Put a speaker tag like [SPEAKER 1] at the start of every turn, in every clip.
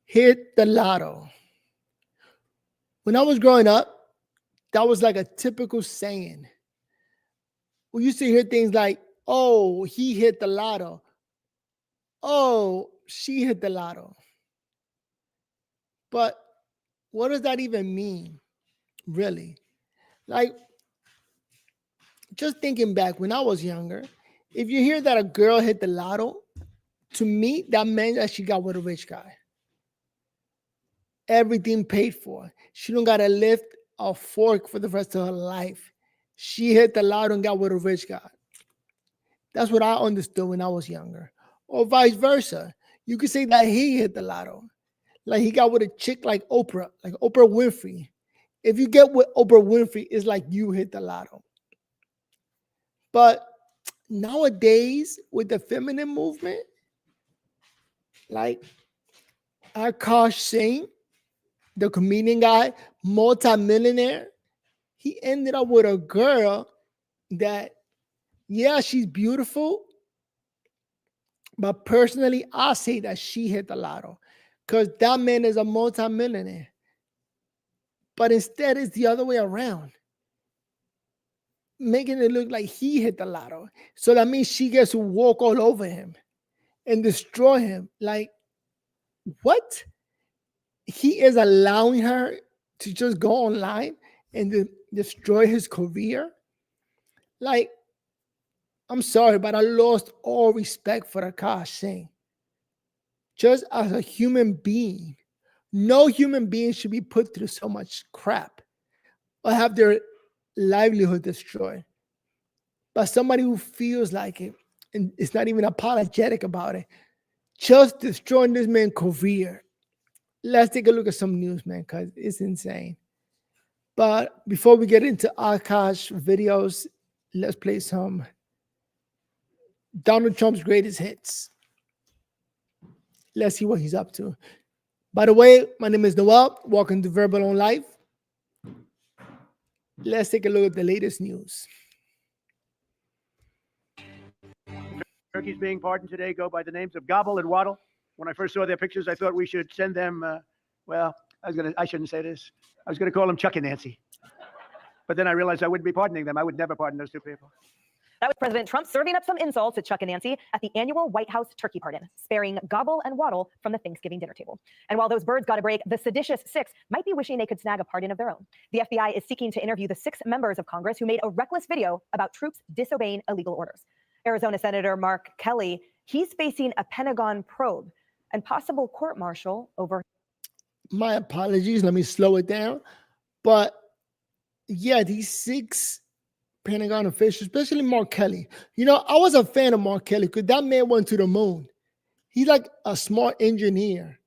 [SPEAKER 1] hit the lotto. When I was growing up, that was like a typical saying. We used to hear things like, oh, he hit the lotto. Oh, she hit the lotto. But what does that even mean, really? Like, just thinking back when I was younger, if you hear that a girl hit the lotto, to me, that meant that she got with a rich guy. Everything paid for. She don't gotta lift a fork for the rest of her life. She hit the lotto and got with a rich guy. That's what I understood when I was younger. Or vice versa. You could say that he hit the lotto. Like he got with a chick like Oprah Winfrey. If you get with Oprah Winfrey, it's like you hit the lotto. But nowadays, with the feminine movement, like Akash Singh, the comedian guy, multimillionaire, he ended up with a girl that, yeah, she's beautiful, but personally, I say that she hit the lotto because that man is a multimillionaire. But instead, it's the other way around, making it look like he hit the lotto. So that means she gets to walk all over him and destroy him. Like, what? He is allowing her to just go online and destroy his career. Like, I'm sorry, but I lost all respect for Akash Singh. Just as a human being, no human being should be put through so much crap or have their livelihood destroyed. But somebody who feels like it and is not even apologetic about it, just destroying this man's career. Let's take a look at some news, man, because it's insane. But before we get into Akash videos, let's play some Donald Trump's greatest hits. Let's see what he's up to. By the way, my name is Noel. Welcome to Verbal on Life. Let's take a look at the latest news.
[SPEAKER 2] Turkeys being pardoned today go by the names of Gobble and Waddle. When I first saw their pictures, I thought we should send them, I shouldn't say this. I was going to call them Chuck and Nancy. But then I realized I wouldn't be pardoning them. I would never pardon those two people.
[SPEAKER 3] That was President Trump serving up some insults to Chuck and Nancy at the annual White House turkey pardon, sparing Gobble and Waddle from the Thanksgiving dinner table. And while those birds got a break, the seditious six might be wishing they could snag a pardon of their own. The FBI is seeking to interview the 6 members of Congress who made a reckless video about troops disobeying illegal orders. Arizona Senator Mark Kelly, he's facing a Pentagon probe and possible court-martial over.
[SPEAKER 1] My apologies. Let me slow it down. But yeah, these 6 Pentagon officials, especially Mark Kelly. You know, I was a fan of Mark Kelly because that man went to the moon. He's like a smart engineer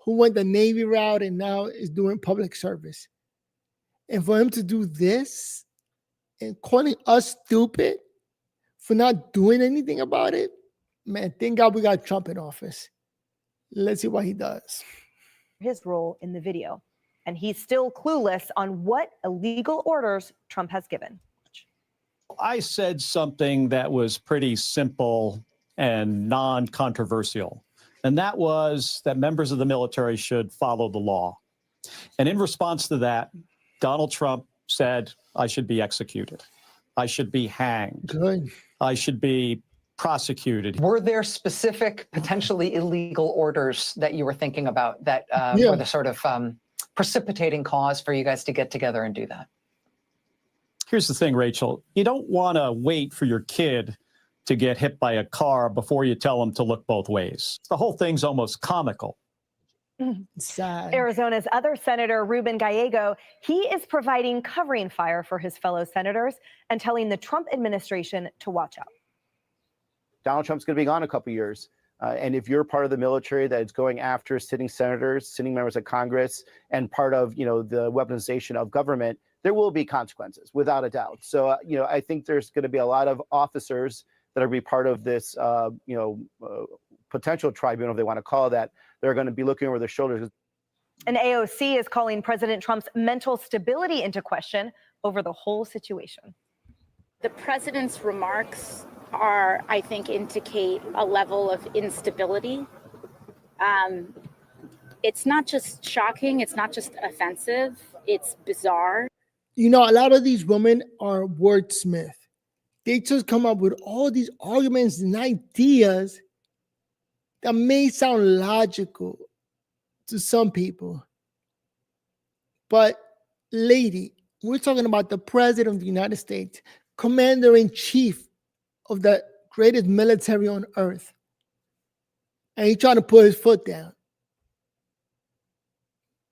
[SPEAKER 1] who went the Navy route and now is doing public service. And for him to do this and calling us stupid for not doing anything about it, man, thank God we got Trump in office. Let's see what he does.
[SPEAKER 3] His role in the video. And he's still clueless on what illegal orders Trump has given.
[SPEAKER 4] I said something that was pretty simple and non-controversial, and that was that members of the military should follow the law. And in response to that, Donald Trump said, I should be executed. I should be hanged.
[SPEAKER 1] Good.
[SPEAKER 4] I should be prosecuted.
[SPEAKER 5] Were there specific, potentially illegal orders that you were thinking about that were the sort of precipitating cause for you guys to get together and do that?
[SPEAKER 4] Here's the thing, Rachel. You don't want to wait for your kid to get hit by a car before you tell them to look both ways. The whole thing's almost comical.
[SPEAKER 1] Sad.
[SPEAKER 3] Arizona's other senator, Ruben Gallego, he is providing covering fire for his fellow senators and telling the Trump administration to watch out.
[SPEAKER 6] Donald Trump's going to be gone a couple years. And if you're part of the military that is going after sitting senators, sitting members of Congress, and part of, the weaponization of government, there will be consequences, without a doubt. So, I think there's going to be a lot of officers that are going to be part of this, potential tribunal, if they want to call it that. They're going to be looking over their shoulders.
[SPEAKER 3] An AOC is calling President Trump's mental stability into question over the whole situation.
[SPEAKER 7] The president's remarks are, I think, indicate a level of instability. it's not just shocking, it's not just offensive, it's bizarre.
[SPEAKER 1] You know, a lot of these women are wordsmith. They just come up with all these arguments and ideas that may sound logical to some people. But, lady, we're talking about the president of the United States, commander-in-chief of the greatest military on earth. And he's trying to put his foot down.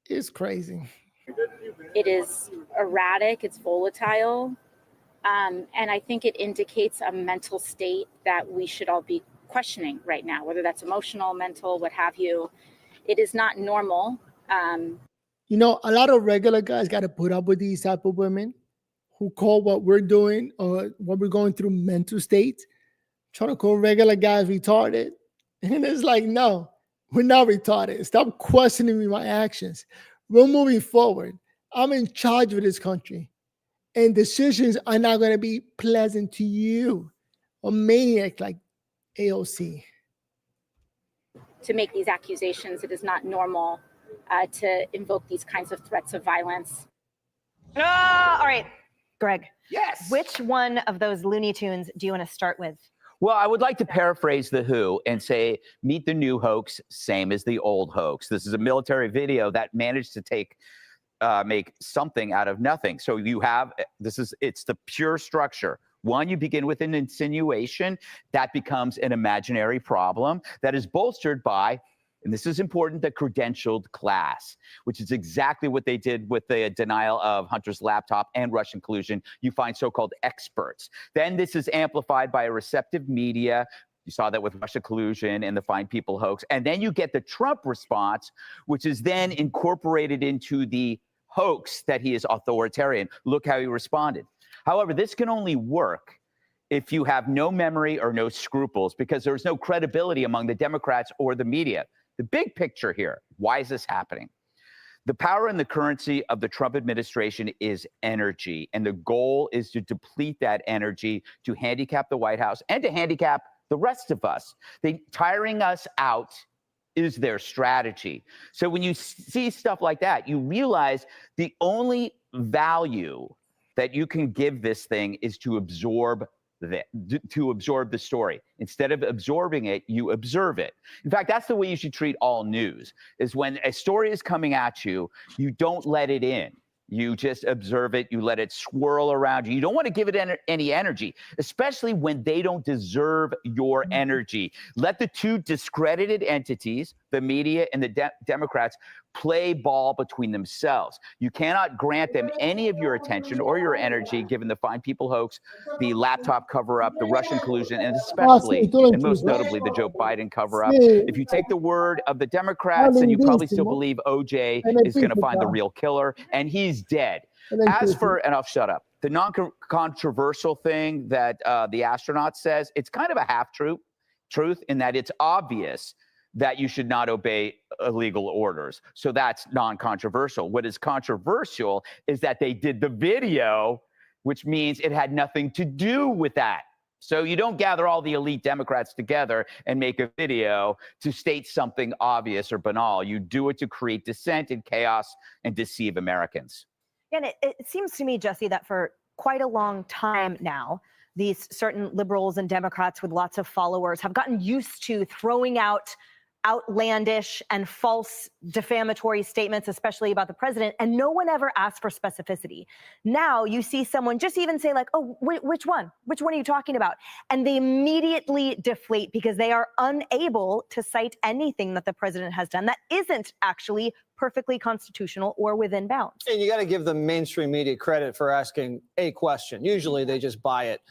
[SPEAKER 1] It's crazy.
[SPEAKER 7] It is erratic, it's volatile. And I think it indicates a mental state that we should all be questioning right now, whether that's emotional, mental, what have you. It is not normal.
[SPEAKER 1] You know, a lot of regular guys got to put up with these type of women who call what we're doing or what we're going through mental states, trying to call regular guys retarded. And it's like, no, we're not retarded. Stop questioning my actions. We're moving forward. I'm in charge of this country. And decisions are not going to be pleasant to you, a maniac like AOC.
[SPEAKER 7] To make these accusations, it is not normal to invoke these kinds of threats of violence.
[SPEAKER 3] All right, Greg.
[SPEAKER 8] Yes.
[SPEAKER 3] Which one of those Looney Tunes do you want to start with?
[SPEAKER 8] Well, I would like to paraphrase The Who and say, meet the new hoax, same as the old hoax. This is a military video that managed to make something out of nothing. So you have, it's the pure structure. One, you begin with an insinuation that becomes an imaginary problem that is bolstered by, and this is important, the credentialed class, which is exactly what they did with the denial of Hunter's laptop and Russian collusion. You find so-called experts. Then this is amplified by a receptive media. You saw that with Russia collusion and the Fine People hoax. And then you get the Trump response, which is then incorporated into the hoax that he is authoritarian. Look how he responded. However, this can only work if you have no memory or no scruples, because there's no credibility among the Democrats or the media. The big picture here, why is this happening? The power and the currency of the Trump administration is energy, and the goal is to deplete that energy to handicap the White House and to handicap the rest of us. Tiring us out is their strategy. So when you see stuff like that, you realize the only value that you can give this thing is to absorb the story. Instead of absorbing it, you observe it. In fact, that's the way you should treat all news, is when a story is coming at you, you don't let it in. You just observe it. You let it swirl around you. You don't want to give it any energy, especially when they don't deserve your energy. Let the two discredited entities, the media and the Democrats, play ball between themselves. You cannot grant them any of your attention or your energy, given the Fine People hoax, the laptop cover-up, the Russian collusion, and especially, and most notably, the Joe Biden cover-up. If you take the word of the Democrats, then you probably still believe OJ is going to find the real killer, and he's dead. As for, and I'll shut up, the non-controversial thing that the astronaut says, it's kind of a half-truth in that it's obvious that you should not obey illegal orders. So that's non-controversial. What is controversial is that they did the video, which means it had nothing to do with that. So you don't gather all the elite Democrats together and make a video to state something obvious or banal. You do it to create dissent and chaos and deceive Americans.
[SPEAKER 3] And it seems to me, Jesse, that for quite a long time now, these certain liberals and Democrats with lots of followers have gotten used to throwing out outlandish and false defamatory statements, especially about the president, and no one ever asked for specificity. Now you see someone just even say like, oh, which one? Which one are you talking about? And they immediately deflate because they are unable to cite anything that the president has done that isn't actually perfectly constitutional or within bounds.
[SPEAKER 9] And you got to give the mainstream media credit for asking a question. Usually they just buy it.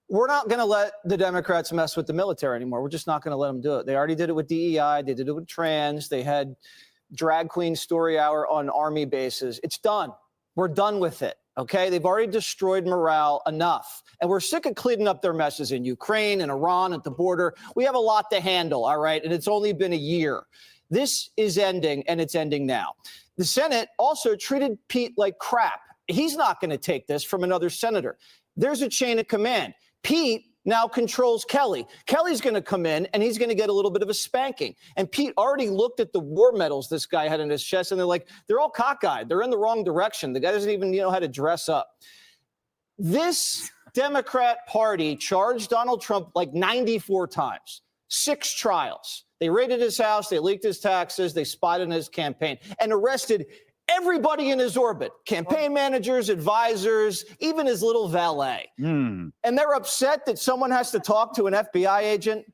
[SPEAKER 9] We're not going to let the Democrats mess with the military anymore. We're just not going to let them do it. They already did it with DEI. They did it with trans. They had drag queen story hour on Army bases. It's done. We're done with it. Okay. They've already destroyed morale enough. And we're sick of cleaning up their messes in Ukraine and Iran at the border. We have a lot to handle. All right. And it's only been a year. This is ending, and it's ending now. The Senate also treated Pete like crap. He's not going to take this from another senator. There's a chain of command. Pete now controls Kelly. Kelly's going to come in and he's going to get a little bit of a spanking. And Pete already looked at the war medals this guy had in his chest, and they're all cockeyed. They're in the wrong direction. The guy doesn't even know how to dress up. This Democrat Party charged Donald Trump like 94 times, 6 trials. They raided his house, they leaked his taxes, they spied on his campaign, and arrested everybody in his orbit, campaign managers, advisors, even his little valet. And they're upset that someone has to talk to an FBI agent.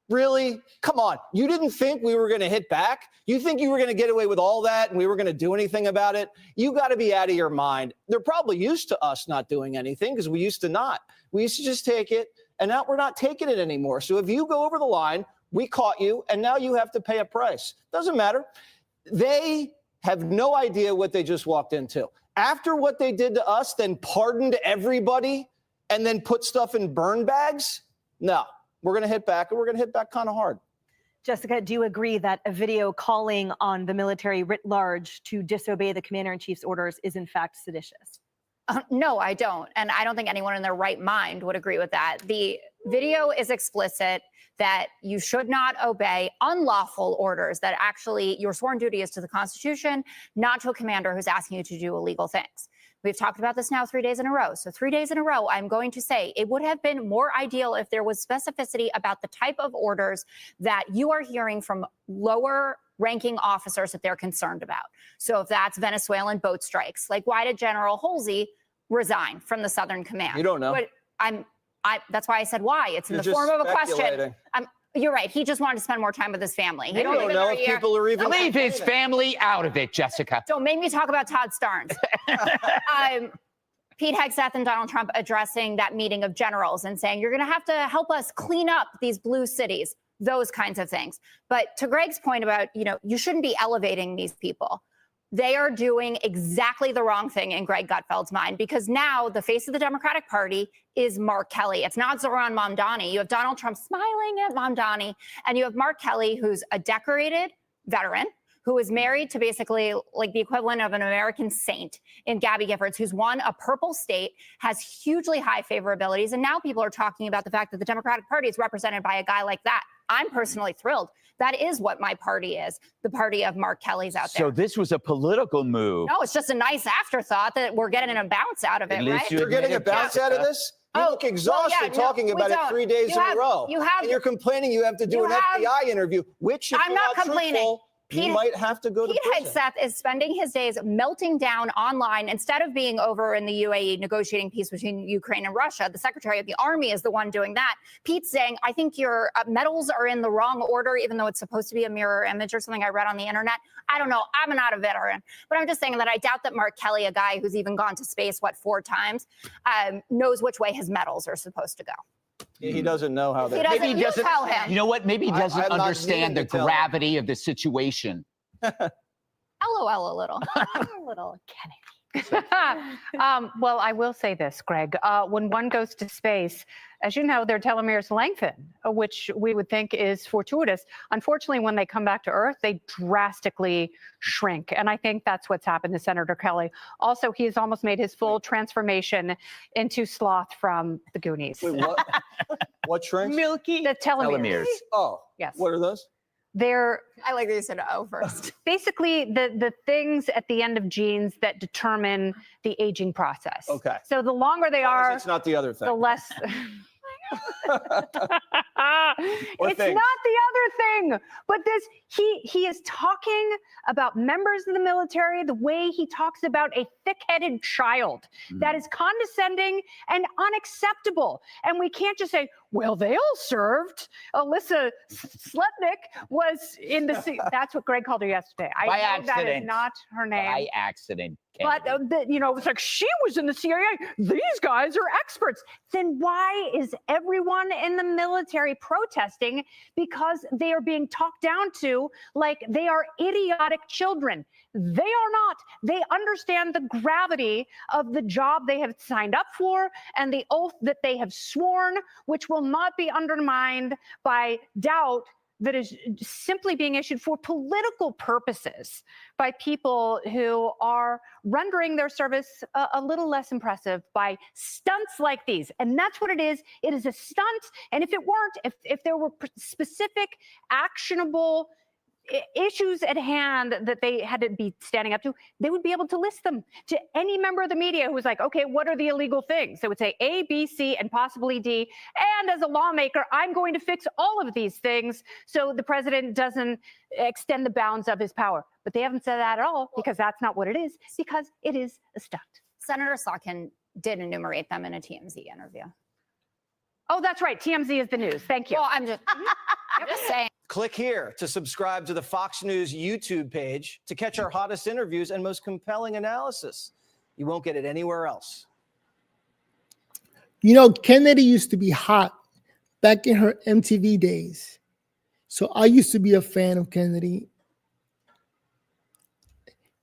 [SPEAKER 9] Really? Come on. You didn't think we were going to hit back? You think you were going to get away with all that and we were going to do anything about it? You got to be out of your mind. They're probably used to us not doing anything because we used to not. We used to just take it, and now we're not taking it anymore. So if you go over the line, we caught you, and now you have to pay a price. Doesn't matter. They have no idea what they just walked into. After what they did to us, then pardoned everybody and then put stuff in burn bags? No. We're going to hit back, and we're going to hit back kind of hard.
[SPEAKER 3] Jessica, do you agree that a video calling on the military writ large to disobey the commander-in-chief's orders is in fact seditious?
[SPEAKER 10] No, I don't. And I don't think anyone in their right mind would agree with that. The video is explicit that you should not obey unlawful orders, that actually your sworn duty is to the Constitution, not to a commander who's asking you to do illegal things. We've talked about this now 3 days in a row. So 3 days in a row, I'm going to say it would have been more ideal if there was specificity about the type of orders that you are hearing from lower ranking officers that they're concerned about. So if that's Venezuelan boat strikes, like why did General Halsey resign from the Southern Command?
[SPEAKER 9] You don't know.
[SPEAKER 10] But that's why I said why. It's in
[SPEAKER 9] You're
[SPEAKER 10] the
[SPEAKER 9] just
[SPEAKER 10] form of a question.
[SPEAKER 9] speculating.
[SPEAKER 10] You're right. He just wanted to spend more time with his family. He
[SPEAKER 9] You don't know if people are even.
[SPEAKER 8] Leave his family out of it, Jessica.
[SPEAKER 10] Don't make me talk about Todd Starnes. Pete Hegseth and Donald Trump addressing that meeting of generals and saying, you're going to have to help us clean up these blue cities, those kinds of things. But to Greg's point about, you shouldn't be elevating these people. They are doing exactly the wrong thing in Greg Gutfeld's mind, because now the face of the Democratic Party is Mark Kelly. It's not Zohran Mamdani. You have Donald Trump smiling at Mamdani, and you have Mark Kelly, who's a decorated veteran, who is married to basically like the equivalent of an American saint in Gabby Giffords, who's won a purple state, has hugely high favorabilities. And now people are talking about the fact that the Democratic Party is represented by a guy like that. I'm personally thrilled. That is what my party is, the party of Mark Kelly's out there.
[SPEAKER 8] So this was a political move.
[SPEAKER 10] No, it's just a nice afterthought that we're getting a bounce out of it, right?
[SPEAKER 9] You're getting a bounce out of this? You look exhausted talking about it 3 days in a row. And you're complaining you have to do an FBI interview, which if
[SPEAKER 10] I'm
[SPEAKER 9] you're
[SPEAKER 10] not complaining.
[SPEAKER 9] Truthful, you might have to go to
[SPEAKER 10] Pete
[SPEAKER 9] prison.
[SPEAKER 10] Hegseth is spending his days melting down online instead of being over in the UAE negotiating peace between Ukraine and Russia. The Secretary of the Army is the one doing that. Pete's saying, I think your medals are in the wrong order, even though it's supposed to be a mirror image or something I read on the internet. I don't know. I'm not a veteran. But I'm just saying that I doubt that Mark Kelly, a guy who's even gone to space, 4 times, knows which way his medals are supposed to go.
[SPEAKER 9] He doesn't know how
[SPEAKER 10] He doesn't. You tell him.
[SPEAKER 8] You know what? Maybe he doesn't
[SPEAKER 9] I'm not
[SPEAKER 8] understand the
[SPEAKER 9] needing to tell him.
[SPEAKER 8] gravity of the situation.
[SPEAKER 10] LOL a little.
[SPEAKER 3] A little Kenny.
[SPEAKER 11] Well, I will say this, Greg. When one goes to space, as you know, their telomeres lengthen, which we would think is fortuitous. Unfortunately, when they come back to Earth, they drastically shrink. And I think that's what's happened to Senator Kelly. Also, he has almost made his full transformation into Sloth from the Goonies.
[SPEAKER 9] Wait, what? What shrinks?
[SPEAKER 3] Milky.
[SPEAKER 11] The telomeres.
[SPEAKER 9] Oh,
[SPEAKER 11] Yes.
[SPEAKER 9] what are those?
[SPEAKER 11] They're
[SPEAKER 10] I like that you said O first.
[SPEAKER 11] basically the things at the end of genes that determine the aging process.
[SPEAKER 9] Okay.
[SPEAKER 11] So the longer they are,
[SPEAKER 9] It's not the other
[SPEAKER 11] the
[SPEAKER 9] thing.
[SPEAKER 11] less. It's
[SPEAKER 9] things?
[SPEAKER 11] not the other thing, but he is talking about members of the military the way he talks about a thick-headed child. That is condescending and unacceptable. And we can't just say, well, they all served. Alyssa Slepnik was in the. That's what Greg called her yesterday. I
[SPEAKER 8] By
[SPEAKER 11] know that is
[SPEAKER 8] accident.
[SPEAKER 11] not her name.
[SPEAKER 8] By accident.
[SPEAKER 11] But,
[SPEAKER 8] Kennedy.
[SPEAKER 11] it's like she was in the CIA. These guys are experts. Then why is everyone in the military protesting? Because they are being talked down to like they are idiotic children. They are not. They understand the gravity of the job they have signed up for and the oath that they have sworn, which will not be undermined by doubt that is simply being issued for political purposes by people who are rendering their service a little less impressive by stunts like these. And that's what it is. It is a stunt. And if it weren't, if there were specific, actionable issues at hand that they had to be standing up to, they would be able to list them to any member of the media who was like, okay, what are the illegal things? They would say A, B, C, and possibly D. And as a lawmaker, I'm going to fix all of these things so the president doesn't extend the bounds of his power. But they haven't said that at all, because that's not what it is, because it is a stunt.
[SPEAKER 10] Senator Slotkin did enumerate them in a TMZ interview.
[SPEAKER 11] Oh, that's right. TMZ is the news. Thank you.
[SPEAKER 10] Well, I'm just saying.
[SPEAKER 9] Click here to subscribe to the Fox News YouTube page to catch our hottest interviews and most compelling analysis. You won't get it anywhere else.
[SPEAKER 1] You know, Kennedy used to be hot back in her MTV days. So I used to be a fan of Kennedy.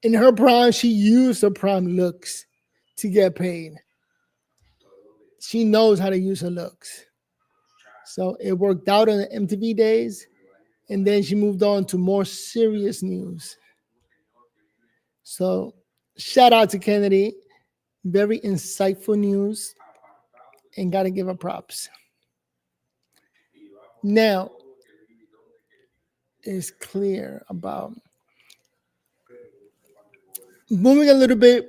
[SPEAKER 1] In her prime, she used her prime looks to get paid. She knows how to use her looks. So it worked out in the MTV days. And then she moved on to more serious news. So shout out to Kennedy. Very insightful news. And got to give her props. Now, it's clear about moving a little bit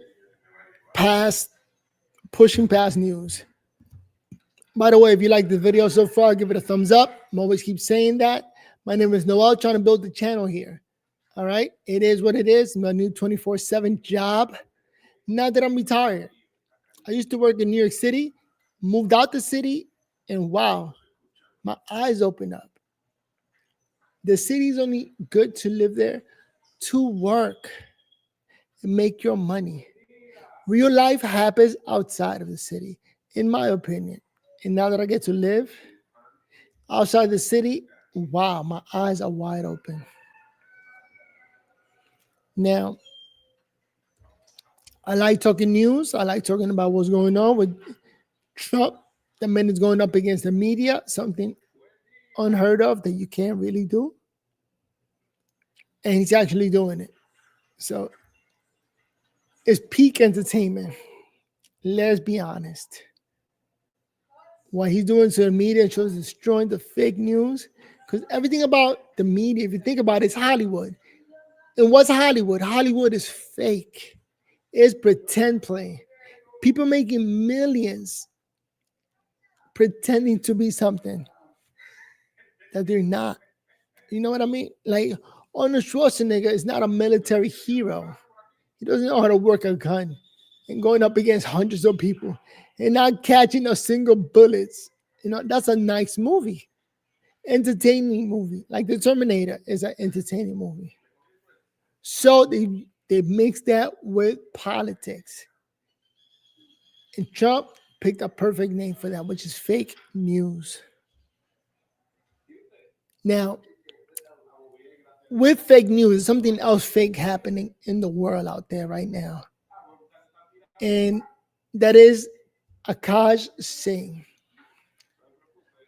[SPEAKER 1] past, pushing past news. By the way, if you like the video so far, give it a thumbs up. I'm always keep saying that. My name is Noel, trying to build the channel here. All right. It is what it is. My new 24/7 job. Now that I'm retired, I used to work in New York City, moved out the city, and wow, my eyes opened up. The city is only good to live there, to work, and make your money. Real life happens outside of the city, in my opinion. And now that I get to live outside the city, wow, my eyes are wide open. Now, I like talking news. I like talking about what's going on with Trump. The man is going up against the media, something unheard of that you can't really do. And he's actually doing it. So it's peak entertainment. Let's be honest. What he's doing to the media shows destroying the fake news. Because everything about the media, if you think about it, is Hollywood. And what's Hollywood? Hollywood is fake. It's pretend play. People making millions pretending to be something that they're not. You know what I mean? Like Arnold Schwarzenegger is not a military hero. He doesn't know how to work a gun and going up against hundreds of people and not catching a single bullets. You know, that's a nice movie. Entertaining movie. Like The Terminator is an entertaining movie. So they mix that with politics. And Trump picked a perfect name for that, which is fake news. Now, with fake news, there's something else fake happening in the world out there right now. And that is Akash Singh.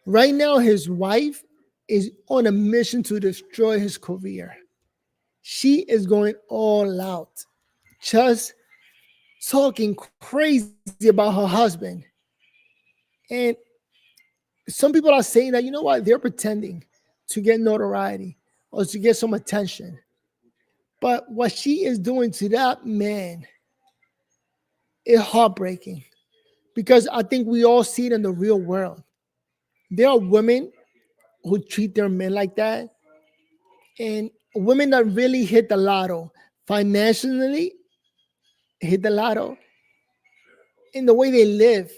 [SPEAKER 1] Right now, his wife is on a mission to destroy his career. She is going all out, just talking crazy about her husband. And some people are saying that, you know what, they're pretending to get notoriety or to get some attention. But what she is doing to that man is heartbreaking, because I think we all see it in the real world. There are women who treat their men like that, and women that really hit the lotto financially, hit the lotto in the way they live,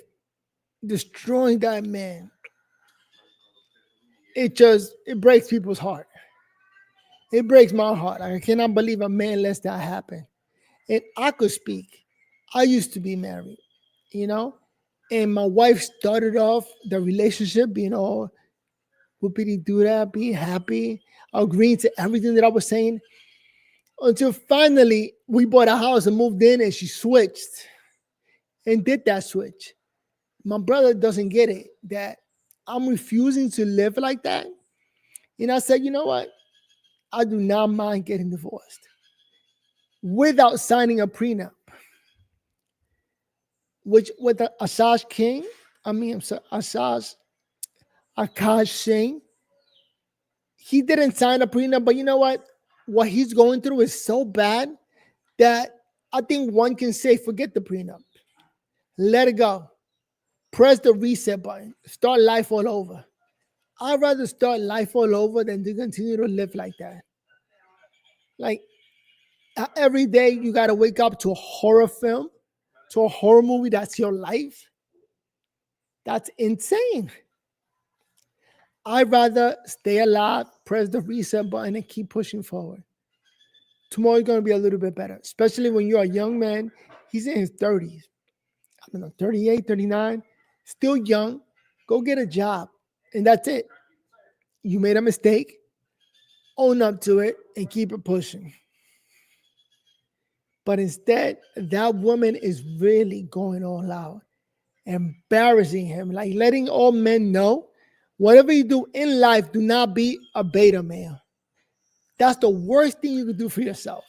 [SPEAKER 1] destroying that man. It breaks people's heart. It breaks my heart. I cannot believe a man lets that happen. And I could speak. I used to be married, you know, and my wife started off the relationship being all whoopity-doo that, being happy, agreeing to everything that I was saying, until finally we bought a house and moved in, and she switched and did that switch. My brother doesn't get it, that I'm refusing to live like that. And I said, you know what? I do not mind getting divorced without signing a prenup. Which with Akash Singh, he didn't sign a prenup, but you know what? What he's going through is so bad that I think one can say, forget the prenup. Let it go. Press the reset button. Start life all over. I'd rather start life all over than to continue to live like that. Like every day you got to wake up to a horror film, to a horror movie that's your life. That's insane. I'd rather stay alive, press the reset button, and keep pushing forward. Tomorrow is going to be a little bit better, especially when you're a young man. He's in his 30s. I don't know, 38, 39, still young. Go get a job, and that's it. You made a mistake, own up to it, and keep it pushing. But instead, that woman is really going all out, embarrassing him, like letting all men know, whatever you do in life, do not be a beta male. That's the worst thing you could do for yourself.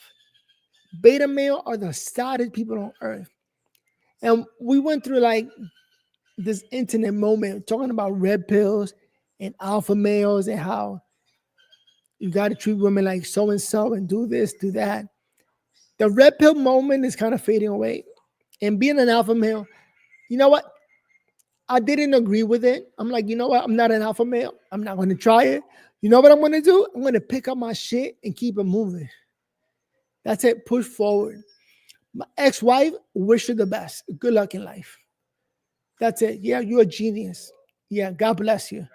[SPEAKER 1] Beta male are the saddest people on earth. And we went through like this internet moment talking about red pills and alpha males and how you got to treat women like so-and-so and do this, do that. The red pill moment is kind of fading away. And being an alpha male, you know what? I didn't agree with it. I'm like, you know what? I'm not an alpha male. I'm not going to try it. You know what I'm going to do? I'm going to pick up my shit and keep it moving. That's it. Push forward. My ex-wife, wish her the best. Good luck in life. That's it. Yeah, you're a genius. Yeah, God bless you.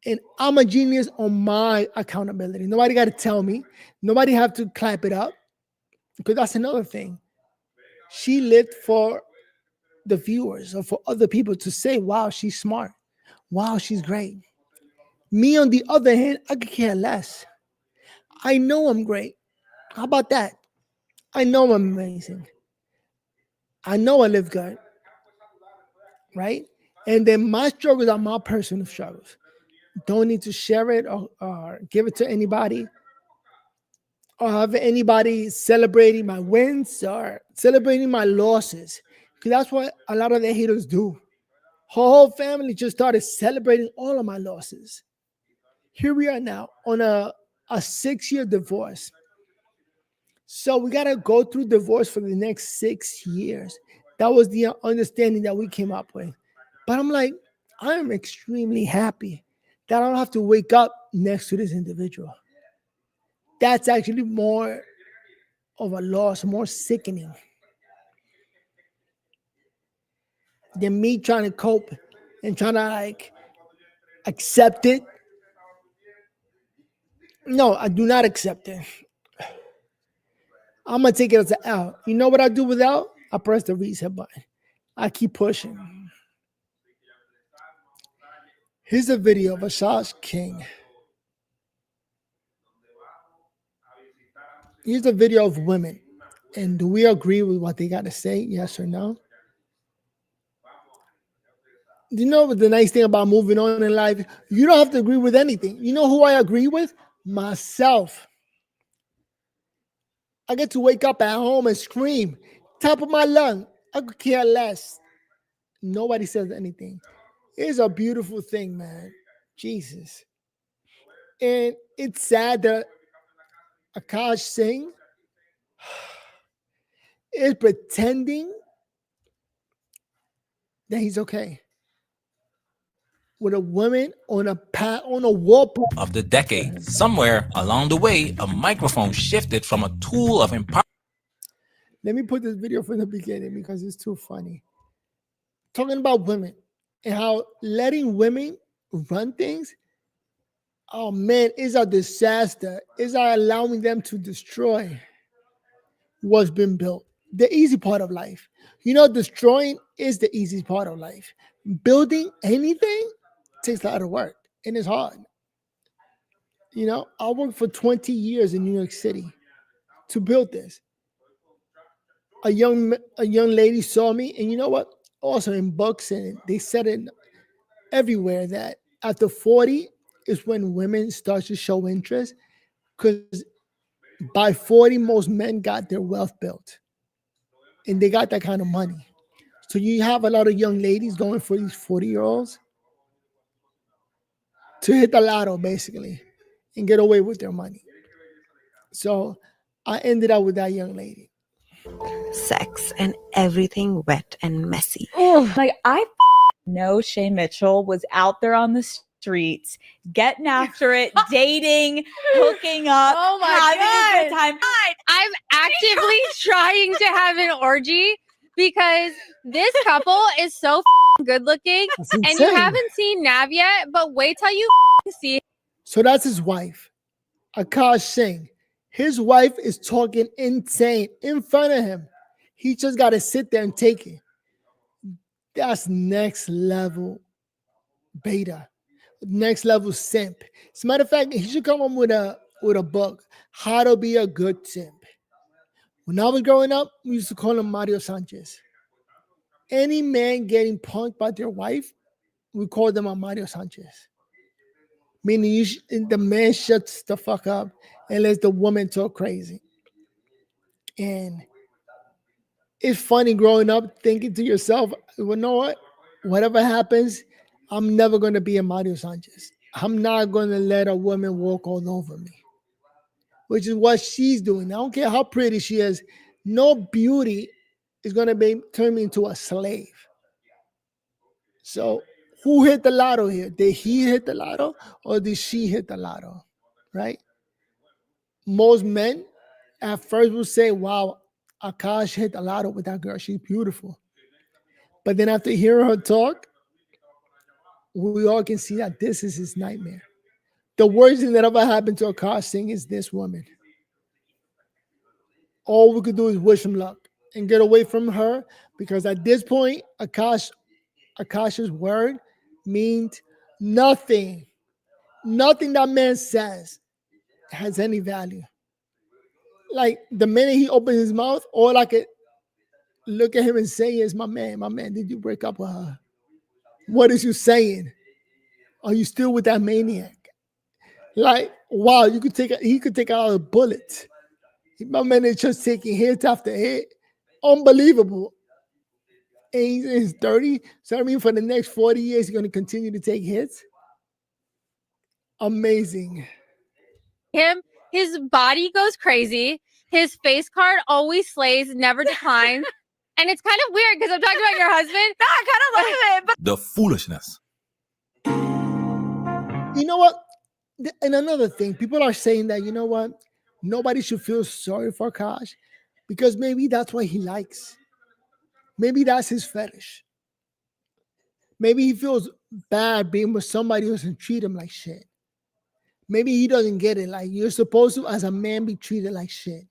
[SPEAKER 1] And I'm a genius on my accountability. Nobody got to tell me. Nobody have to clap it up. Because that's another thing. She lived for the viewers or for other people to say, wow, she's smart. Wow, she's great. Me, on the other hand, I could care less. I know I'm great. How about that? I know I'm amazing. I know I live good. Right? And then my struggles are my personal struggles. Don't need to share it or give it to anybody. Or have anybody celebrating my wins or celebrating my losses. Because that's what a lot of the haters do. Her whole family just started celebrating all of my losses. Here we are now on a 6-year divorce. So we got to go through divorce for the next 6 years. That was the understanding that we came up with. But I'm like, I am extremely happy that I don't have to wake up next to this individual. That's actually more of a loss, more sickening than me trying to cope and trying to like accept it. No, I do not accept it. I'm going to take it as an L. You know what I do with L? I press the reset button. I keep pushing. Here's a video of Akash Singh. Here's a video of women. And do we agree with what they got to say? Yes or no? You know what the nice thing about moving on in life? You don't have to agree with anything. You know who I agree with? Myself. I get to wake up at home and scream, top of my lung. I could care less. Nobody says anything. It's a beautiful thing, man. Jesus. And it's sad that Akash Singh is pretending that he's okay with a woman on a wall
[SPEAKER 12] of the decade. Somewhere along the way, a microphone shifted from a tool of empowerment.
[SPEAKER 1] Let me put this video from the beginning because it's too funny. Talking about women and how letting women run things, oh man, is a disaster. Is allowing them to destroy what's been built. The easy part of life. You know, destroying is the easy part of life. Building anything takes a lot of work and it's hard. You know, I worked for 20 years in New York City to build this. A young lady saw me, and you know what? Also in books, and they said it everywhere that after 40, is when women start to show interest, because by 40, most men got their wealth built and they got that kind of money. So you have a lot of young ladies going for these 40-year-olds to hit the lotto, basically, and get away with their money. So I ended up with that young lady.
[SPEAKER 13] Sex and everything wet and messy.
[SPEAKER 14] Like, I know Shay Mitchell was out there on the streets, getting after it, dating, hooking up, having a good time.
[SPEAKER 15] I'm actively trying to have an orgy because this couple is so good looking, and you
[SPEAKER 1] insane.
[SPEAKER 15] haven't seen Nav yet, but wait till you see.
[SPEAKER 1] So that's his wife, Akash Singh. His wife is talking insane in front of him. He just got to sit there and take it. That's next level beta, next level simp. As a matter of fact, he should come up with a book, How to Be a Good Simp. When I was growing up, we used to call him Mario Sanchez. Any man getting punked by their wife, we call them a Mario Sanchez. Meaning the man shuts the fuck up and lets the woman talk crazy. And it's funny growing up thinking to yourself, well, you know what? Whatever happens, I'm never going to be a Mario Sanchez. I'm not going to let a woman walk all over me, which is what she's doing. I don't care how pretty she is. No beauty is going to turn me into a slave. So who hit the lotto here? Did he hit the lotto or did she hit the lotto? Right? Most men at first will say, wow, Akash hit the lotto with that girl. She's beautiful. But then after hearing her talk, we all can see that this is his nightmare. The worst thing that ever happened to Akash Singh is this woman. All we could do is wish him luck and get away from her, because at this point, Akash's word means nothing. Nothing that man says has any value. Like, the minute he opens his mouth, all I could look at him and say is, my man, did you break up with her? What is you saying? Are you still with that maniac? Like, wow, he could take out a bullet. My man is just taking hit after hit. Unbelievable. And he's in his 30s. So I mean, for the next 40 years, he's going to continue to take hits. Amazing.
[SPEAKER 15] His body goes crazy. His face card always slays, never declines. And it's kind of weird because I'm talking about your husband. No, I kind of love it. But
[SPEAKER 12] The foolishness.
[SPEAKER 1] You know what? And another thing, people are saying that, you know what? Nobody should feel sorry for Akash because maybe that's what he likes. Maybe that's his fetish. Maybe he feels bad being with somebody who doesn't treat him like shit. Maybe he doesn't get it. Like, you're supposed to, as a man, be treated like shit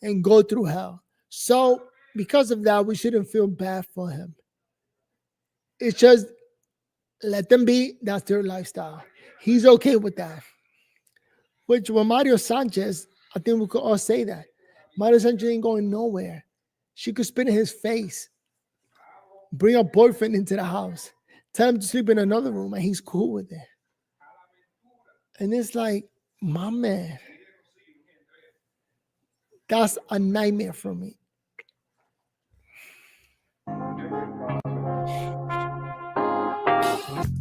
[SPEAKER 1] and go through hell. So because of that, we shouldn't feel bad for him. It's just, let them be. That's their lifestyle. He's okay with that. Which with Mario Sanchez, I think we could all say that. Mario Sanchez ain't going nowhere. She could spit in his face. Bring a boyfriend into the house. Tell him to sleep in another room and he's cool with it. And it's like, my man, that's a nightmare for me.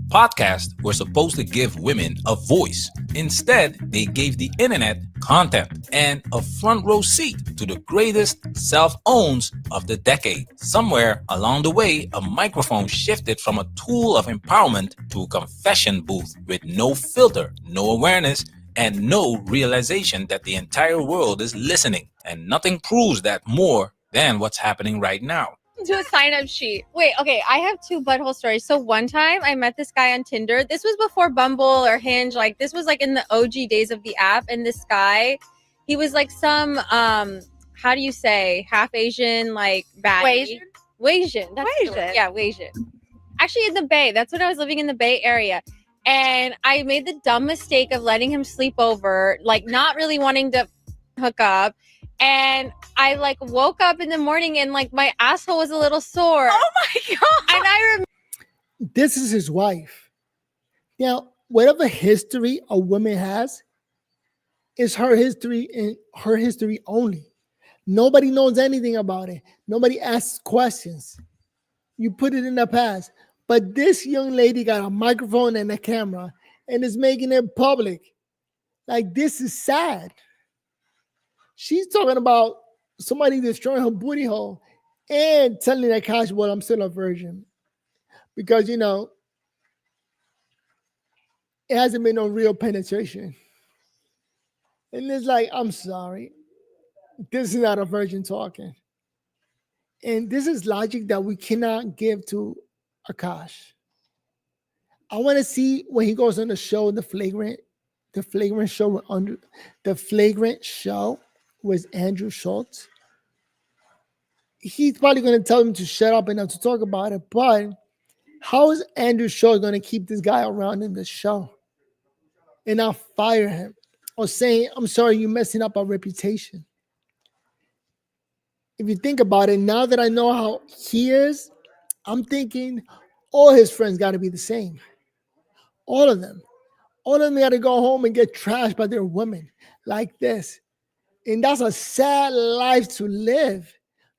[SPEAKER 12] Podcasts were supposed to give women a voice. Instead, they gave the internet content and a front row seat to the greatest self-owns of the decade. Somewhere along the way, a microphone shifted from a tool of empowerment to a confession booth with no filter, no awareness, and no realization that the entire world is listening. And nothing proves that more than what's happening right now.
[SPEAKER 15] do a sign up sheet. Wait, okay. I have two butthole stories. So one time I met this guy on Tinder. This was before Bumble or Hinge. Like, this was like in the OG days of the app. And this guy, he was like some, how do you say, half Asian, like baddie. Wasian. That's Wasian. Yeah, Wasian. Actually, in the Bay. That's when I was living in the Bay Area. And I made the dumb mistake of letting him sleep over, like not really wanting to hook up. And I like woke up in the morning and like my asshole was a little sore. Oh my God. And I remember.
[SPEAKER 1] This is his wife. Now, whatever history a woman has is her history and her history only. Nobody knows anything about it. Nobody asks questions. You put it in the past. But this young lady got a microphone and a camera and is making it public. Like, this is sad. She's talking about somebody destroying her booty hole and telling Akash, well, I'm still a virgin. Because, you know, it hasn't been no real penetration. And it's like, I'm sorry. This is not a virgin talking. And this is logic that we cannot give to Akash. I want to see when he goes on the show, the flagrant show with Andrew Schultz. He's probably going to tell him to shut up and not to talk about it. But how is Andrew Schultz going to keep this guy around in the show and not fire him or saying, I'm sorry, you're messing up our reputation? If you think about it, now that I know how he is, I'm thinking all his friends got to be the same. All of them. All of them got to go home and get trashed by their women like this. And that's a sad life to live.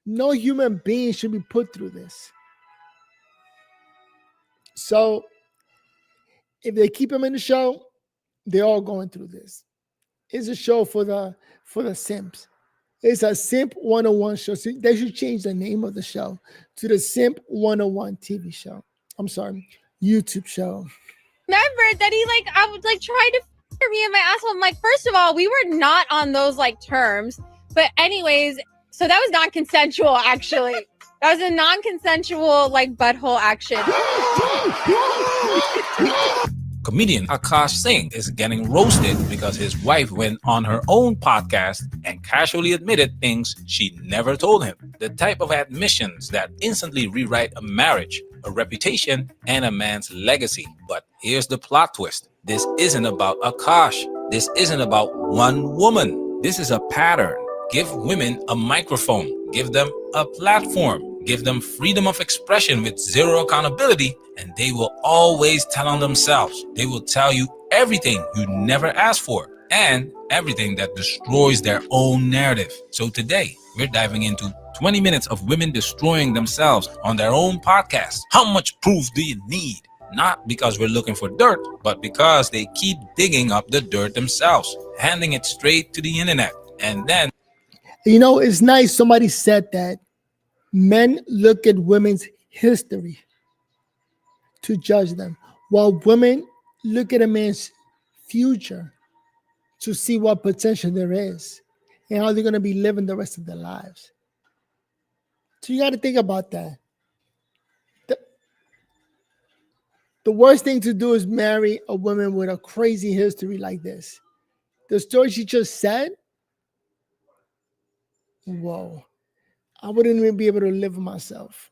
[SPEAKER 1] No human being should be put through this. So if they keep him in the show, they're all going through this. It's a show for the simps. It's a Simp 101 show. So they should change the name of the show to the Simp 101 TV show. I'm sorry, YouTube show.
[SPEAKER 15] Remember that I would try to f*** me in my asshole. I'm like, first of all, we were not on those terms. But anyways, so that was non-consensual, actually. That was a non-consensual butthole action.
[SPEAKER 12] Comedian Akash Singh is getting roasted because his wife went on her own podcast and casually admitted things she never told him. The type of admissions that instantly rewrite a marriage, a reputation, and a man's legacy. But here's the plot twist. This isn't about Akash. This isn't about one woman. This is a pattern. Give women a microphone. Give them a platform. Give them freedom of expression with zero accountability, and they will always tell on themselves. They will tell you everything you never asked for and everything that destroys their own narrative. So today, we're diving into 20 minutes of women destroying themselves on their own podcast. How much proof do you need? Not because we're looking for dirt, but because they keep digging up the dirt themselves, handing it straight to the internet. And then,
[SPEAKER 1] you know, it's nice somebody said that men look at women's history to judge them, while women look at a man's future to see what potential there is and how they're going to be living the rest of their lives. So you got to think about that. The worst thing to do is marry a woman with a crazy history like this. The story she just said, whoa. I wouldn't even be able to live with myself.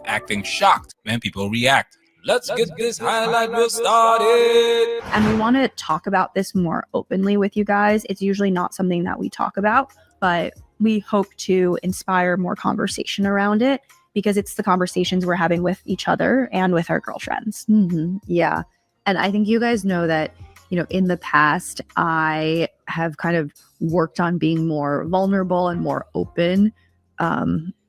[SPEAKER 12] acting shocked when people react. Let's get this highlight reel started.
[SPEAKER 16] And we want to talk about this more openly with you guys. It's usually not something that we talk about, but we hope to inspire more conversation around it because it's the conversations we're having with each other and with our girlfriends.
[SPEAKER 17] Yeah. And I think you guys know that, you know, in the past, I have kind of worked on being more vulnerable and more open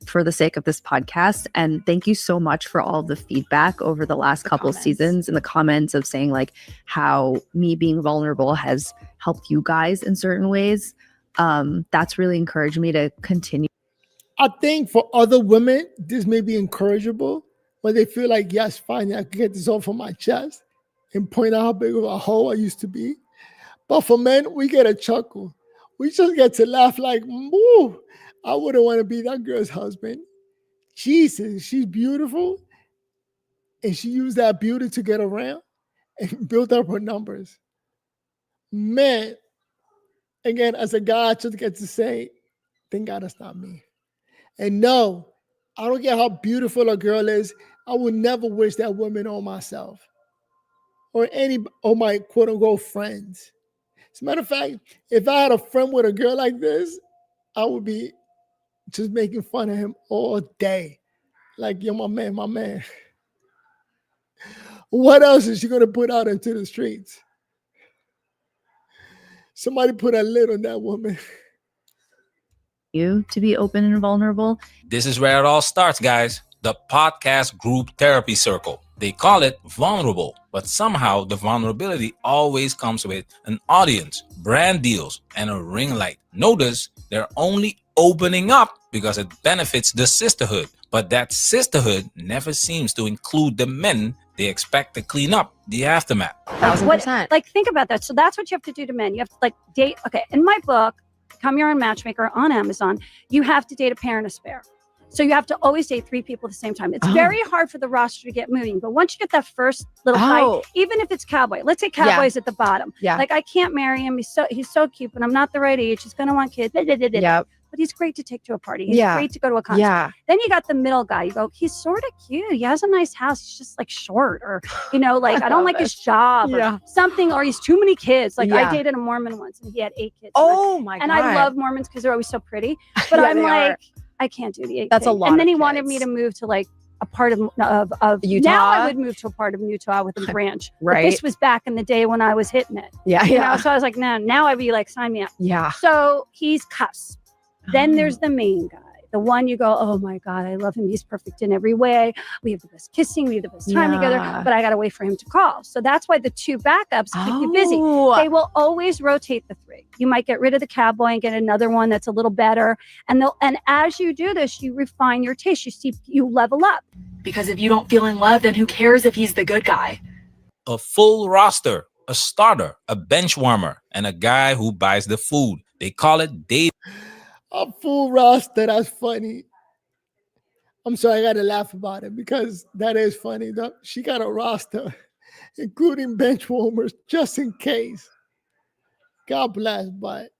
[SPEAKER 17] for the sake of this podcast. And thank you so much for all the feedback over the last couple seasons and the comments of saying like how me being vulnerable has helped you guys in certain ways. That's really encouraged me to continue.
[SPEAKER 1] I think for other women, this may be encourageable, but they feel like, yes, finally, I can get this off of my chest and point out how big of a hoe I used to be. But for men, we get a chuckle. We just get to laugh like, woo, I wouldn't want to be that girl's husband. Jesus, she's beautiful. And she used that beauty to get around and build up her numbers. Man, again, as a guy, I just get to say, thank God that's not me. And no, I don't care how beautiful a girl is. I would never wish that woman on myself or any of my quote unquote friends. As a matter of fact, if I had a friend with a girl like this, I would be just making fun of him all day. Like, yo, my man, my man. What else is she going to put out into the streets? Somebody put a lid on that woman.
[SPEAKER 17] You to be open and vulnerable.
[SPEAKER 12] This is where it all starts, guys. The podcast group therapy circle. They call it vulnerable, but somehow the vulnerability always comes with an audience, brand deals, and a ring light. Notice they're only opening up because it benefits the sisterhood, but that sisterhood never seems to include the men they expect to clean up the aftermath.
[SPEAKER 18] 1000%. Like, think about that. So that's what you have to do to men. You have to like date. Okay, in my book, Become Your Own Matchmaker on Amazon, you have to date a pair and a spare. So you have to always date 3 people at the same time. It's very hard for the roster to get moving. But once you get that first little fight, even if it's Cowboy, let's say Cowboy's at the bottom.
[SPEAKER 14] Yeah.
[SPEAKER 18] Like, I can't marry him. He's so cute, but I'm not the right age. He's going to want kids.
[SPEAKER 14] Yep.
[SPEAKER 18] But he's great to take to a party. He's
[SPEAKER 14] Yeah.
[SPEAKER 18] great to go to a concert.
[SPEAKER 14] Yeah.
[SPEAKER 18] Then you got the middle guy. You go, he's sort of cute. He has a nice house. He's just like short, or, you know, like I don't like his job
[SPEAKER 14] Yeah.
[SPEAKER 18] or something, or he's too many kids. Like,
[SPEAKER 14] Yeah.
[SPEAKER 18] I dated a Mormon once and he had 8 kids.
[SPEAKER 14] Oh my God.
[SPEAKER 18] And I love Mormons because they're always so pretty. But
[SPEAKER 14] Yeah,
[SPEAKER 18] I'm
[SPEAKER 14] they
[SPEAKER 18] like,
[SPEAKER 14] are.
[SPEAKER 18] I can't do the 8
[SPEAKER 14] That's a
[SPEAKER 18] thing.
[SPEAKER 14] lot
[SPEAKER 18] And then
[SPEAKER 14] of
[SPEAKER 18] he wanted me
[SPEAKER 14] kids.
[SPEAKER 18] to move to like a part of
[SPEAKER 14] Utah?
[SPEAKER 18] Now I would move to a part of Utah with a branch. But
[SPEAKER 14] Right.
[SPEAKER 18] this was back in the day when I was hitting it.
[SPEAKER 14] Yeah,
[SPEAKER 18] You
[SPEAKER 14] yeah.
[SPEAKER 18] know, so I was like, no, now I'd be like, sign me up.
[SPEAKER 14] Yeah.
[SPEAKER 18] So he's cuss. Then there's the main guy. The one you go, oh my God, I love him. He's perfect in every way. We have the best kissing. We have the best time together.
[SPEAKER 14] Yeah.
[SPEAKER 18] But I got to wait for him to call. So that's why the 2 backups keep you busy.
[SPEAKER 14] Oh.
[SPEAKER 18] They will always rotate the 3. You might get rid of the Cowboy and get another one that's a little better. And as you do this, you refine your taste. You level up.
[SPEAKER 3] Because if you don't feel in love, then who cares if he's the good guy?
[SPEAKER 12] A full roster, a starter, a bench warmer, and a guy who buys the food. They call it dating.
[SPEAKER 1] A full roster. That's funny. I'm sorry, I got to laugh about it because that is funny. She got a roster, including bench warmers, just in case. God bless, but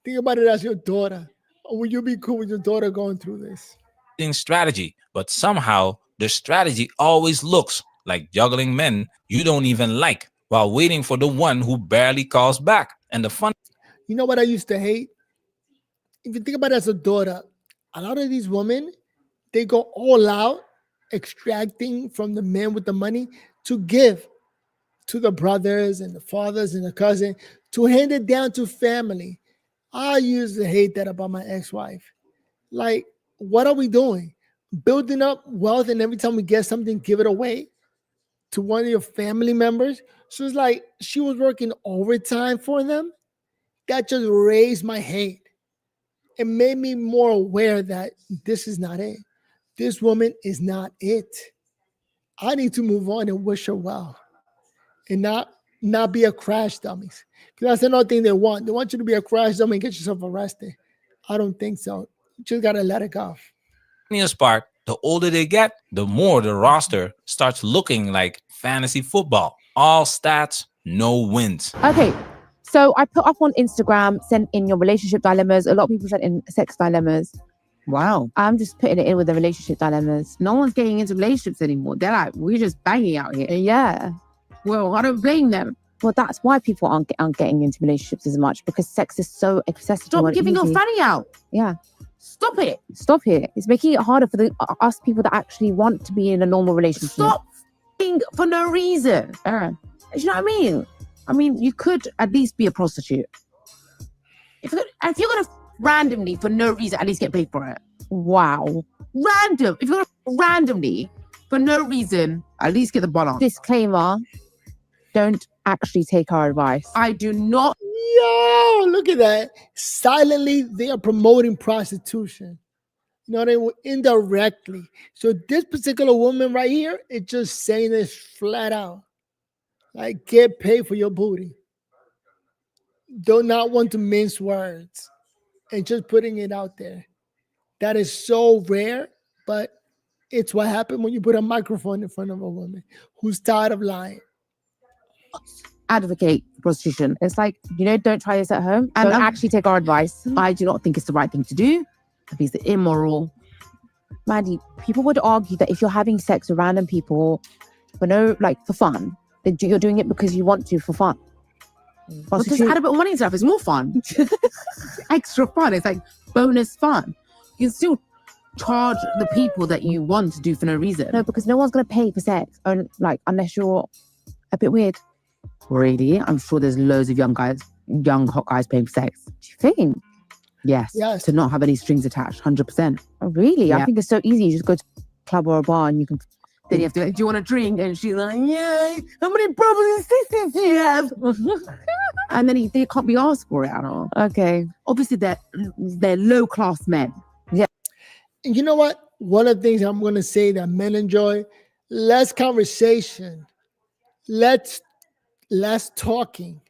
[SPEAKER 1] think about it as your daughter. Would you be cool with your daughter going through this?
[SPEAKER 12] Strategy, but somehow the strategy always looks like juggling men you don't even like while waiting for the one who barely calls back. And the fun,
[SPEAKER 1] You know what I used to hate? If you think about it as a daughter, a lot of these women, they go all out extracting from the men with the money to give to the brothers and the fathers and the cousin to hand it down to family. I used to hate that about my ex-wife. Like, what are we doing? Building up wealth, and every time we get something, give it away to one of your family members. So it's like she was working overtime for them. That just raised my hate. It made me more aware that this is not it. This woman is not it. I need to move on and wish her well and not be a crash dummy. Because that's another thing they want. They want you to be a crash dummy and get yourself arrested. I don't think so. You just got to let it go.
[SPEAKER 12] funniest part, the older they get, the more the roster starts looking like fantasy football. All stats, no wins.
[SPEAKER 19] Okay, so I put up on Instagram, send in your relationship dilemmas. A lot of people sent in sex dilemmas.
[SPEAKER 20] Wow.
[SPEAKER 19] I'm just putting it in with the relationship dilemmas.
[SPEAKER 20] No one's getting into relationships anymore. They're like, we're just banging out here.
[SPEAKER 19] Yeah.
[SPEAKER 20] Well, I don't blame them.
[SPEAKER 19] Well, that's why people aren't getting into relationships as much, because sex is so accessible.
[SPEAKER 20] Stop
[SPEAKER 19] and
[SPEAKER 20] giving your
[SPEAKER 19] easy.
[SPEAKER 20] fanny out.
[SPEAKER 19] Yeah.
[SPEAKER 20] Stop it.
[SPEAKER 19] Stop it. It's making it harder for us people that actually want to be in a normal relationship.
[SPEAKER 20] Stop f***ing for no reason. Do you know what I mean? I mean, you could at least be a prostitute. If you're gonna randomly for no reason, at least get paid for it.
[SPEAKER 19] Wow.
[SPEAKER 20] Random. If you're gonna randomly for no reason, at least get the bonus.
[SPEAKER 19] Disclaimer: don't actually take our advice.
[SPEAKER 20] I do not.
[SPEAKER 1] Yo, look at that. Silently, they are promoting prostitution. You know what I mean? Indirectly. So this particular woman right here is just saying this flat out. Like, get paid for your booty. Do not want to mince words and just putting it out there. That is so rare, but it's what happened when you put a microphone in front of a woman who's tired of lying.
[SPEAKER 20] Advocate prostitution.
[SPEAKER 19] It's like, don't try this at home.
[SPEAKER 20] And
[SPEAKER 19] Don't actually take our advice.
[SPEAKER 20] I do not think it's the right thing to do. I think it's immoral.
[SPEAKER 19] Maddie, people would argue that if you're having sex with random people for fun, then you're doing it because you want to for fun.
[SPEAKER 20] But just add a bit of money and stuff. It's more fun. Extra fun. It's like bonus fun. You can still charge the people that you want to do for no reason. No, because no one's going to pay for sex, unless you're a bit weird. Really? I'm sure there's loads of young hot guys paying for sex. Do you think? Yes. To not have any strings attached, 100%. Oh, really?
[SPEAKER 19] Yeah.
[SPEAKER 20] I think it's so easy. You just go to a club or a bar and you can. Then you have to be like, do you want a drink? And she's like, yeah. How many brothers and sisters do you have? And then they can't be asked for it at all. Okay. Obviously, they're low class men. Yeah.
[SPEAKER 1] And you know what? One of the things I'm going to say that men enjoy, less conversation, less talking.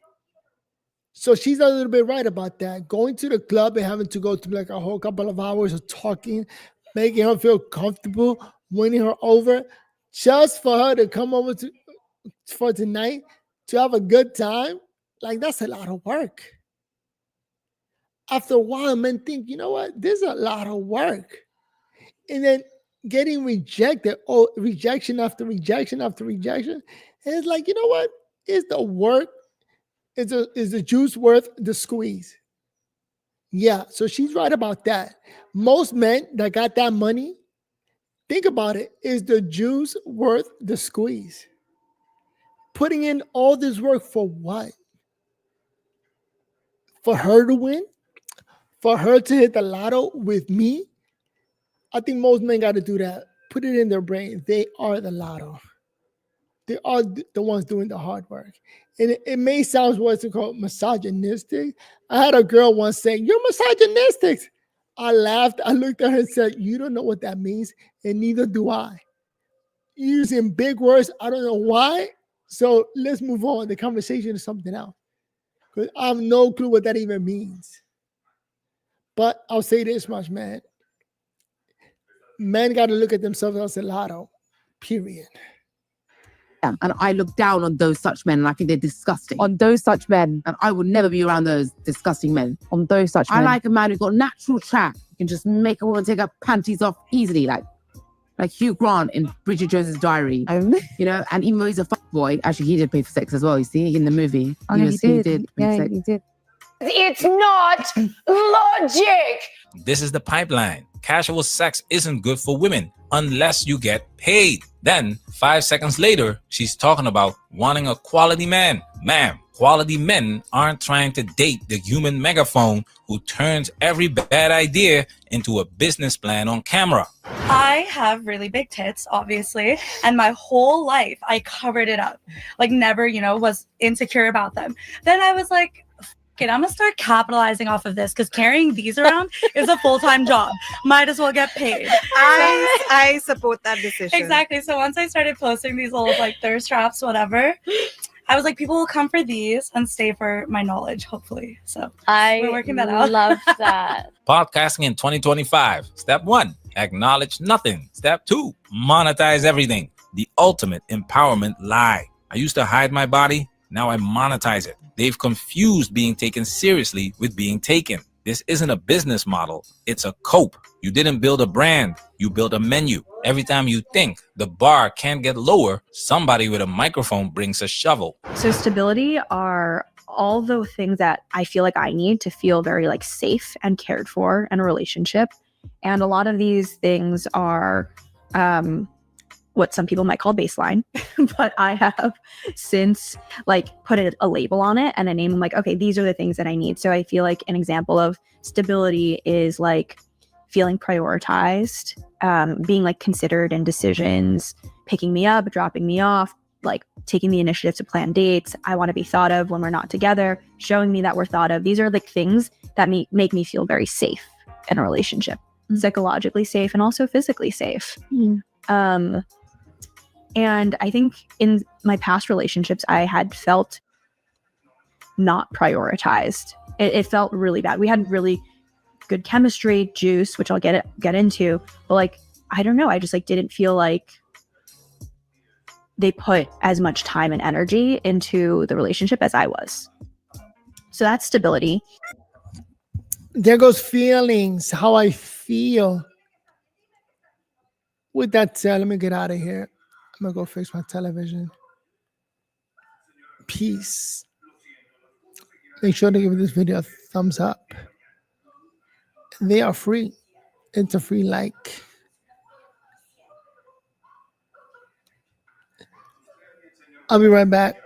[SPEAKER 1] So she's a little bit right about that. Going to the club and having to go through like a whole couple of hours of talking, making her feel comfortable, winning her over, just for her to come over for tonight to have a good time. Like, that's a lot of work. After a while, men think, you know what? This is a lot of work. And then getting rejected, rejection after rejection after rejection. And it's like, you know what? Is the work, is the juice worth the squeeze? Yeah, so she's right about that. Most men that got that money, think about it, is the juice worth the squeeze? Putting in all this work for what? For her to win? For her to hit the lotto with me? I think most men got to do that. Put it in their brain. They are the lotto. They are the ones doing the hard work. And it may sound what's called misogynistic. I had a girl once saying, "You're misogynistic." I laughed. I looked at her and said, "You don't know what that means, and neither do I." Using big words, I don't know why. So let's move on. The conversation is something else. Because I have no clue what that even means. But I'll say this much, man. Men got to look at themselves as a lotto, period.
[SPEAKER 20] And I look down on those such men, and I think they're disgusting. On those such men. And I would never be around those disgusting men. On those such men. I like a man who's got natural track. You can just make a woman take her panties off easily, like Hugh Grant in Bridget Jones's Diary. You know, and even though he's a fuckboy, actually he did pay for sex as well, you see, in the movie.
[SPEAKER 19] Oh, no, he did. Yeah, he did.
[SPEAKER 21] It's not logic.
[SPEAKER 12] This is the pipeline. Casual sex isn't good for women unless you get paid. Then 5 seconds later, she's talking about wanting a quality man. Ma'am, quality men aren't trying to date the human megaphone who turns every bad idea into a business plan on camera.
[SPEAKER 22] I have really big tits, obviously, and my whole life I covered it up. Like never, was insecure about them. Then I was like, I'm gonna start capitalizing off of this because carrying these around is a full-time job. Might as well get paid.
[SPEAKER 13] I support that decision.
[SPEAKER 22] Exactly. So once I started posting these little thirst traps, whatever, I was like, people will come for these and stay for my knowledge, hopefully. So we're working that out.
[SPEAKER 15] Love that.
[SPEAKER 12] Podcasting in 2025. Step 1, acknowledge nothing. Step 2, monetize everything. The ultimate empowerment lie. I used to hide my body. Now I monetize it. They've confused being taken seriously with being taken. This isn't a business model. It's a cope. You didn't build a brand. You built a menu. Every time you think the bar can't get lower, somebody with a microphone brings a shovel.
[SPEAKER 16] So stability are all the things that I feel like I need to feel very safe and cared for in a relationship. And a lot of these things are what some people might call baseline, but I have since put a label on it and a name. I'm like, okay, these are the things that I need. So I feel like an example of stability is feeling prioritized, being considered in decisions, picking me up, dropping me off, taking the initiative to plan dates. I want to be thought of when we're not together, showing me that we're thought of. These are things that make me feel very safe in a relationship, psychologically safe and also physically safe. And I think in my past relationships, I had felt not prioritized. It felt really bad. We had really good chemistry, juice, which I'll get into. But I don't know. I just didn't feel like they put as much time and energy into the relationship as I was. So that's stability.
[SPEAKER 1] There goes feelings, how I feel. With that said, let me get out of here. I'm going to go fix my television. Peace. Make sure to give this video a thumbs up. They are free. into free like. I'll be right back.